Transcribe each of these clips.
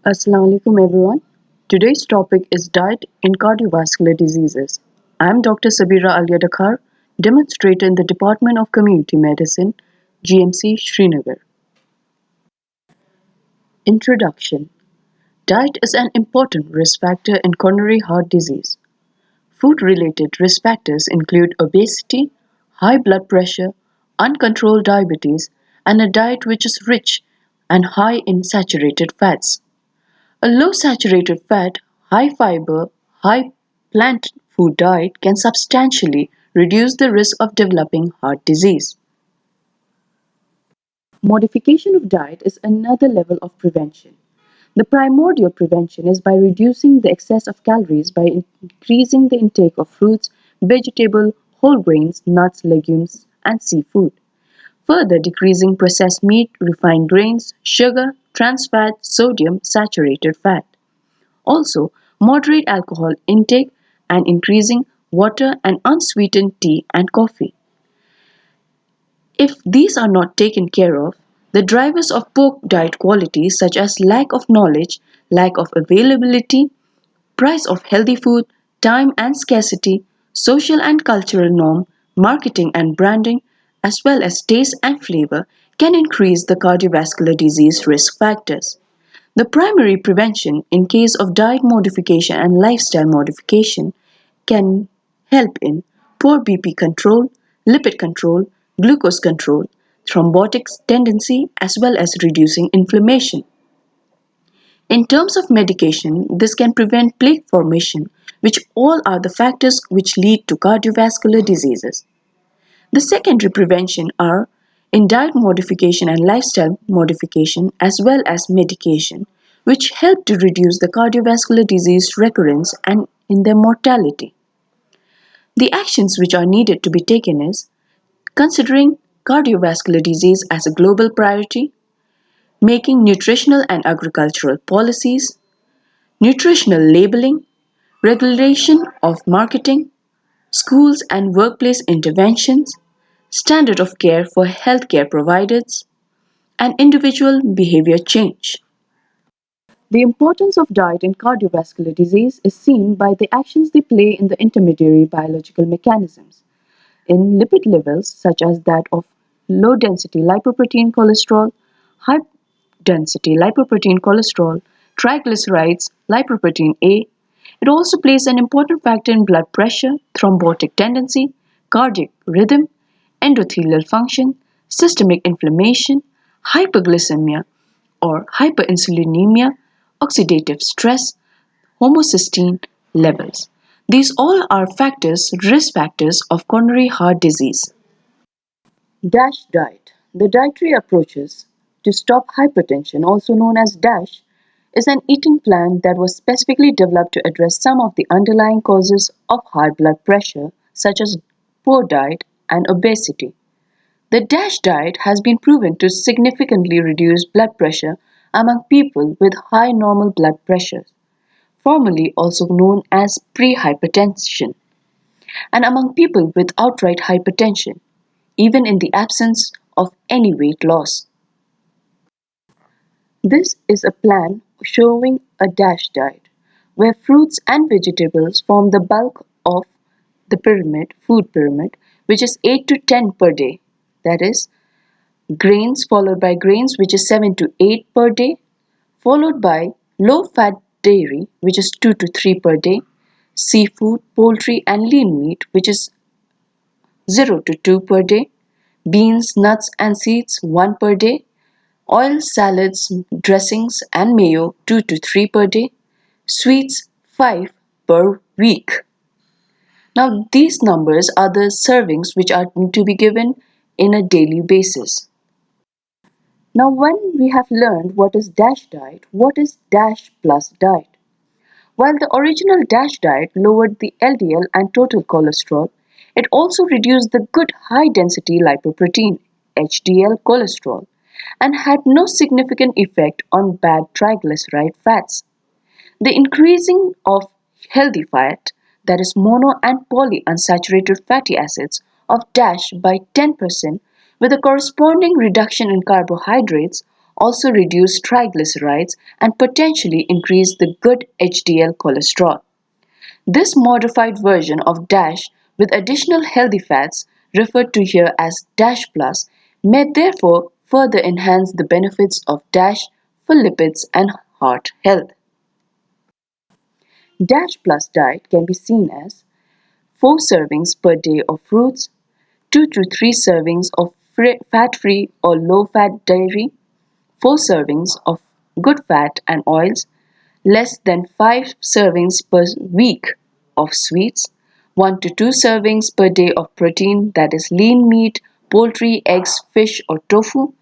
Assalamu alaikum everyone. Today's topic is diet in cardiovascular diseases. I am Dr. Sabira Aalia Dkhar, demonstrator in the Department of Community Medicine, GMC Srinagar. Introduction. Diet is an important risk factor in coronary heart disease. Food-related risk factors include obesity, high blood pressure, uncontrolled diabetes, and a diet which is rich and high in saturated fats. A low saturated fat, high fiber, high plant food diet can substantially reduce the risk of developing heart disease. Modification of diet is another level of prevention. The primordial prevention is by reducing the excess of calories by increasing the intake of fruits, vegetables, whole grains, nuts, legumes, and seafood. Further decreasing processed meat, refined grains, sugar, trans fat, sodium, saturated fat. Also, moderate alcohol intake and increasing water and unsweetened tea and coffee. If these are not taken care of, the drivers of poor diet quality such as lack of knowledge, lack of availability, price of healthy food, time and scarcity, social and cultural norm, marketing and branding, as well as taste and flavor can increase the cardiovascular disease risk factors. The primary prevention in case of diet modification and lifestyle modification can help in poor BP control, lipid control, glucose control, thrombotic tendency, as well as reducing inflammation. In terms of medication, this can prevent plaque formation, which all are the factors which lead to cardiovascular diseases. The secondary prevention are in diet modification and lifestyle modification as well as medication, which help to reduce the cardiovascular disease recurrence and in their mortality. The actions which are needed to be taken is considering cardiovascular disease as a global priority, making nutritional and agricultural policies, nutritional labeling, regulation of marketing, schools and workplace interventions, standard of care for healthcare providers, and individual behavior change. The importance of diet in cardiovascular disease is seen by the actions they play in the intermediary biological mechanisms, in lipid levels such as that of low density lipoprotein cholesterol, high density lipoprotein cholesterol, triglycerides, lipoprotein A. It also plays an important factor in blood pressure, thrombotic tendency, cardiac rhythm, endothelial function, systemic inflammation, hyperglycemia or hyperinsulinemia, oxidative stress, homocysteine levels. These all are risk factors of coronary heart disease. DASH diet. The dietary approaches to stop hypertension, also known as DASH, is an eating plan that was specifically developed to address some of the underlying causes of high blood pressure, such as poor diet and obesity. The DASH diet has been proven to significantly reduce blood pressure among people with high normal blood pressure, formerly also known as prehypertension, and among people with outright hypertension, even in the absence of any weight loss. This is a plan showing a DASH diet, where fruits and vegetables form the bulk of the food pyramid, which is 8 to 10 per day. That is, grains followed by grains, which is 7 to 8 per day, followed by low-fat dairy, which is 2 to 3 per day, seafood, poultry and lean meat, which is 0 to 2 per day, beans, nuts and seeds 1 per day, oil, salads, dressings and mayo 2 to 3 per day, sweets 5 per week. Now these numbers are the servings which are to be given in a daily basis. Now when we have learned what is DASH diet, what is DASH plus diet? While the original DASH diet lowered the LDL and total cholesterol, it also reduced the good high-density lipoprotein (HDL) cholesterol and had no significant effect on bad triglyceride fats. The increasing of healthy fat, that is mono and polyunsaturated fatty acids, of DASH by 10% with a corresponding reduction in carbohydrates also reduce triglycerides and potentially increase the good HDL cholesterol. This modified version of DASH with additional healthy fats, referred to here as DASH Plus, may therefore further enhance the benefits of DASH for lipids and heart health. DASH Plus diet can be seen as 4 servings per day of fruits, 2 to 3 servings of fat-free or low-fat dairy, 4 servings of good fat and oils, less than 5 servings per week of sweets, 1 to 2 servings per day of protein, that is lean meat, poultry, eggs, fish or tofu,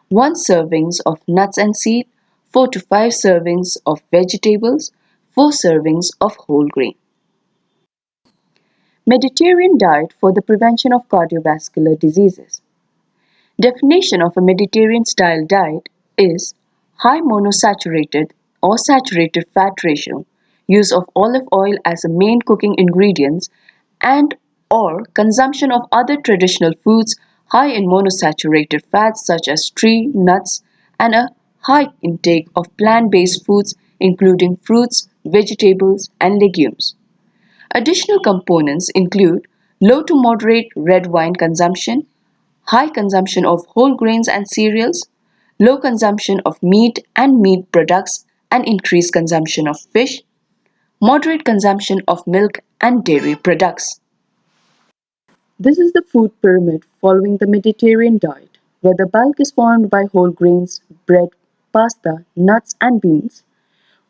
1 servings of nuts and seed, 4 to 5 servings of vegetables, 4 servings of whole grain. Mediterranean diet for the prevention of cardiovascular diseases. Definition of a Mediterranean style diet is high monosaturated or saturated fat ratio, use of olive oil as a main cooking ingredient, and or consumption of other traditional foods high in monosaturated fats such as tree nuts, and a high intake of plant-based foods including fruits, vegetables and legumes. Additional components include low to moderate red wine consumption, high consumption of whole grains and cereals, low consumption of meat and meat products and increased consumption of fish, moderate consumption of milk and dairy products. This is the food pyramid following the Mediterranean diet, where the bulk is formed by whole grains, bread, pasta, nuts and beans,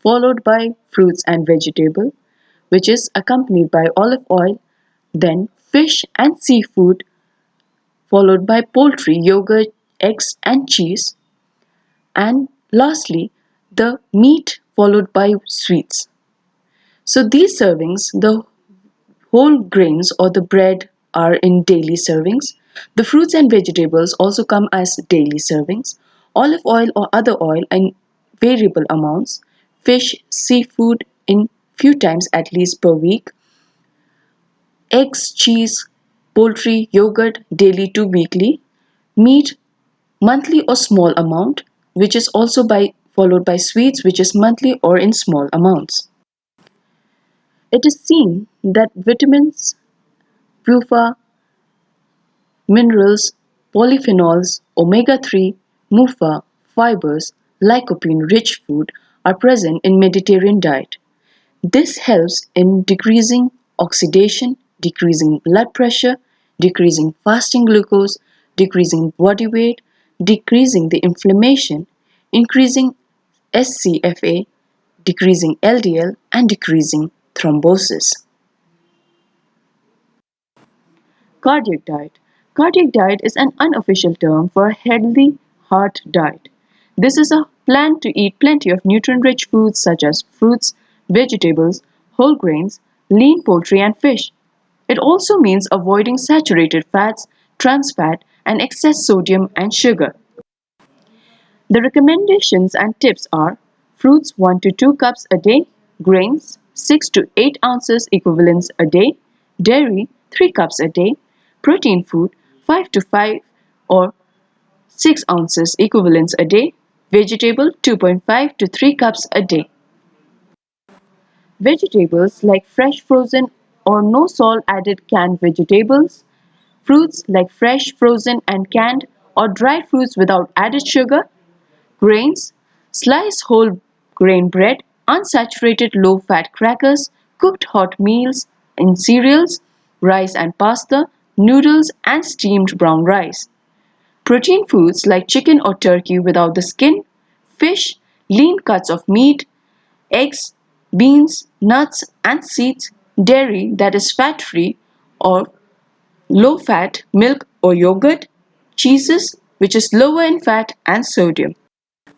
followed by fruits and vegetable, which is accompanied by olive oil, then fish and seafood, followed by poultry, yogurt, eggs and cheese, and lastly the meat followed by sweets. So these servings, the whole grains or the bread are in daily servings. The fruits and vegetables also come as daily servings. Olive oil or other oil in variable amounts. Fish, seafood in few times at least per week. Eggs, cheese, poultry, yogurt daily to weekly. Meat monthly or small amount, which is also followed by sweets, which is monthly or in small amounts. It is seen that vitamins, PUFA, minerals, polyphenols, omega-3, MUFA, fibers, lycopene-rich food are present in Mediterranean diet. This helps in decreasing oxidation, decreasing blood pressure, decreasing fasting glucose, decreasing body weight, decreasing the inflammation, increasing SCFA, decreasing LDL, and decreasing thrombosis. Cardiac diet. Cardiac diet is an unofficial term for a healthy heart diet. This is a plan to eat plenty of nutrient-rich foods such as fruits, vegetables, whole grains, lean poultry and fish. It also means avoiding saturated fats, trans fat, and excess sodium and sugar. The recommendations and tips are fruits 1 to 2 cups a day, grains 6 to 8 ounces equivalents a day, dairy 3 cups a day, protein food 5 to 5 or 6 ounces equivalents a day, vegetable 2.5 to 3 cups a day. Vegetables like fresh frozen or no salt added canned vegetables, fruits like fresh frozen and canned or dried fruits without added sugar, grains, sliced whole grain bread, unsaturated low-fat crackers, cooked hot meals in cereals, rice and pasta, noodles and steamed brown rice. Protein foods like chicken or turkey without the skin, fish, lean cuts of meat, eggs, beans, nuts and seeds, dairy that is fat-free or low-fat milk or yogurt, cheeses which is lower in fat and sodium.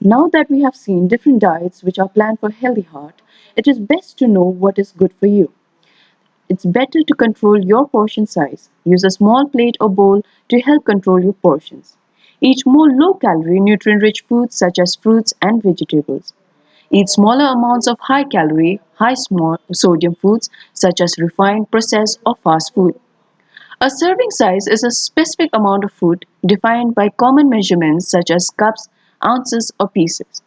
Now that we have seen different diets which are planned for healthy heart, it is best to know what is good for you. It's better to control your portion size. Use a small plate or bowl to help control your portions. Eat more low-calorie, nutrient-rich foods such as fruits and vegetables. Eat smaller amounts of high-calorie, high-sodium foods such as refined, processed, or fast food. A serving size is a specific amount of food defined by common measurements such as cups, ounces, or pieces.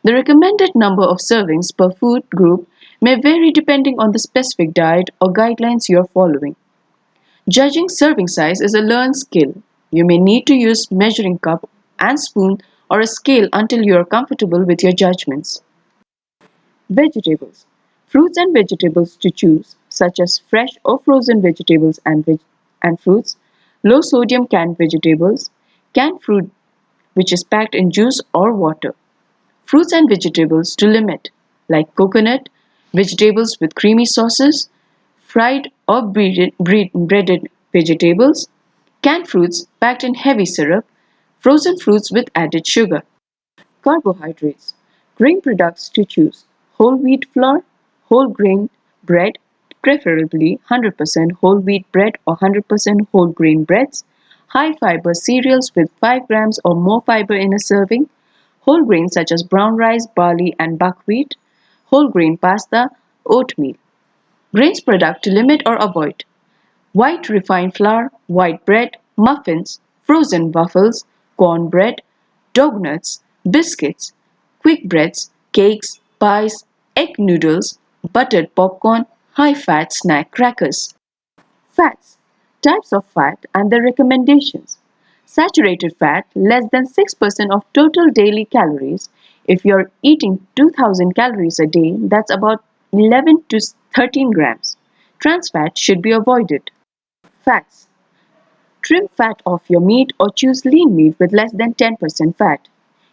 The recommended number of servings per food group may vary depending on the specific diet or guidelines you are following. Judging serving size is a learned skill. You may need to use measuring cup and spoon or a scale until you are comfortable with your judgments. Vegetables. Fruits and vegetables to choose, such as fresh or frozen vegetables and fruits, low sodium canned vegetables, canned fruit which is packed in juice or water. Fruits and vegetables to limit, like coconut, vegetables with creamy sauces, fried or breaded vegetables, canned fruits packed in heavy syrup, frozen fruits with added sugar. Carbohydrates. Grain products to choose: whole wheat flour, whole grain bread, preferably 100% whole wheat bread or 100% whole grain breads, high fiber cereals with 5 grams or more fiber in a serving, whole grains such as brown rice, barley, and buckwheat, whole grain pasta, oatmeal. Grains product to limit or avoid: white refined flour, white bread, muffins, frozen waffles, cornbread, donuts, biscuits, quick breads, cakes, pies, egg noodles, buttered popcorn, high-fat snack crackers. Fats. Types of fat and their recommendations. Saturated fat less than 6% of total daily calories. If you're eating 2000 calories a day, that's about 11 to 13 grams. Trans fat should be avoided. Fats. Trim fat off your meat or choose lean meat with less than 10% fat.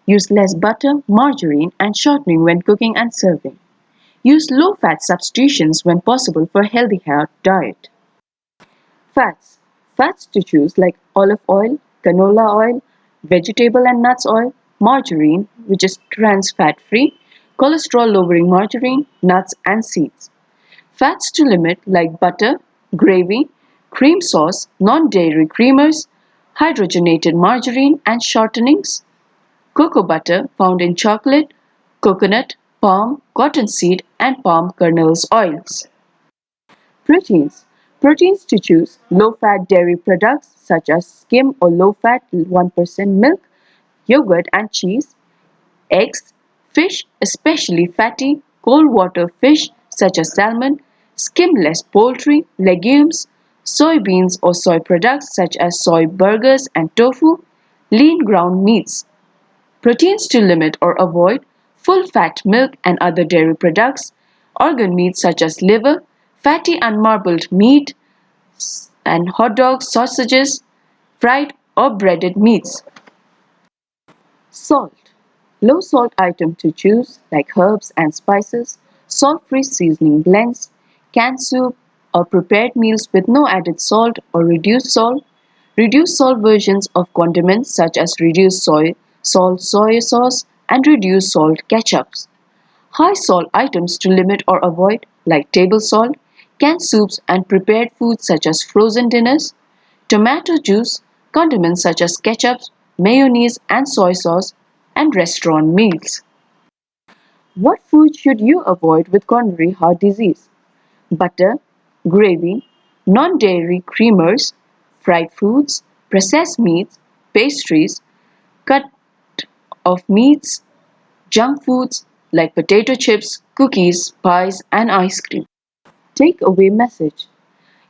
Use less butter, margarine, and shortening when cooking and serving. Use low-fat substitutions when possible for a healthy diet. Fats. Fats to choose like olive oil, canola oil, vegetable and nuts oil, margarine, which is trans fat free, cholesterol lowering margarine, nuts and seeds. Fats to limit like butter, gravy, cream sauce, non-dairy creamers, hydrogenated margarine and shortenings, cocoa butter found in chocolate, coconut, palm, cottonseed and palm kernels oils. Proteins. Proteins to choose: low-fat dairy products such as skim or low-fat 1% milk, yogurt and cheese, eggs, fish, especially fatty, cold water fish such as salmon, skimless poultry, legumes, soybeans or soy products such as soy burgers and tofu, lean ground meats. Proteins to limit or avoid: full-fat milk and other dairy products, organ meats such as liver, fatty unmarbled meat, and hot dogs, sausages, fried or breaded meats. Salt. Low salt items to choose like herbs and spices, salt-free seasoning blends, canned soup or prepared meals with no added salt or reduced salt versions of condiments such as reduced salt soy sauce and reduced salt ketchups. High salt items to limit or avoid like table salt, canned soups and prepared foods such as frozen dinners, tomato juice, condiments such as ketchup, mayonnaise and soy sauce, and restaurant meals. What food should you avoid with coronary heart disease? Butter, gravy, non-dairy creamers, fried foods, processed meats, pastries, cut of meats, junk foods like potato chips, cookies, pies, and ice cream. Take-away message: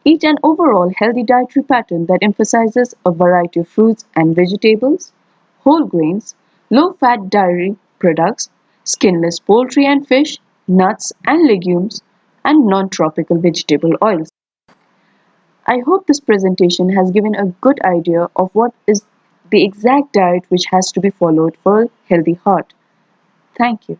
eat an overall healthy dietary pattern that emphasizes a variety of fruits and vegetables, whole grains, low-fat dairy products, skinless poultry and fish, nuts and legumes, and non-tropical vegetable oils. I hope this presentation has given a good idea of what is the exact diet which has to be followed for a healthy heart. Thank you.